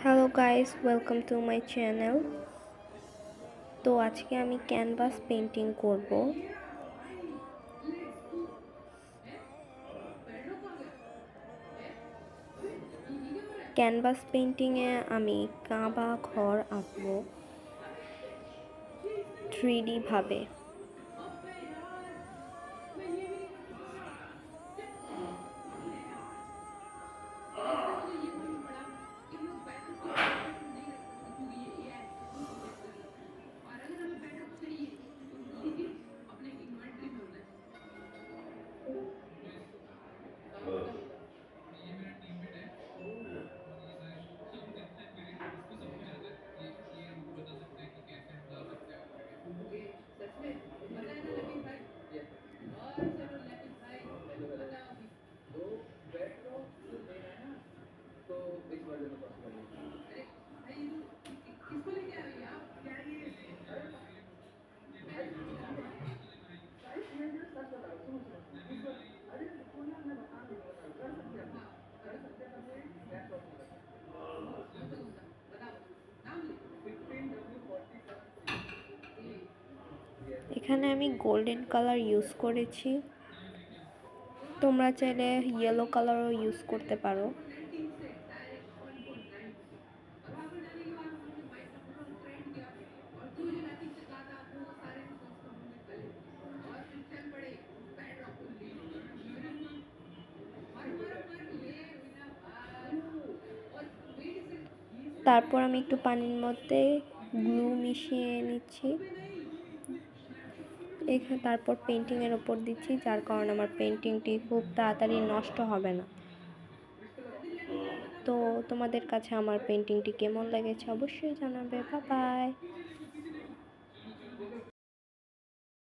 Hello guys, welcome to my channel. তো আজকে আমি ক্যানভাস পেন্টিং করব। ক্যানভাস পেন্টিংয়ে আমি কাবা ঘর আঁকবো 3D ভাবে। এখানে আমি গোল্ডেন কালার ইউজ করেছি, তোমরা চাইলে ইয়েলো কালারও ইউজ করতে পারো। তারপর আমি একটু পানির মধ্যে গ্লু মিশিয়ে নিচ্ছি, এখানে তারপর পেন্টিংয়ের ওপর দিচ্ছি, যার কারণে আমার পেন্টিংটি খুব তাড়াতাড়ি নষ্ট হবে না। তো তোমাদের কাছে আমার পেন্টিংটি কেমন লেগেছে অবশ্যই জানাবে। Bye bye.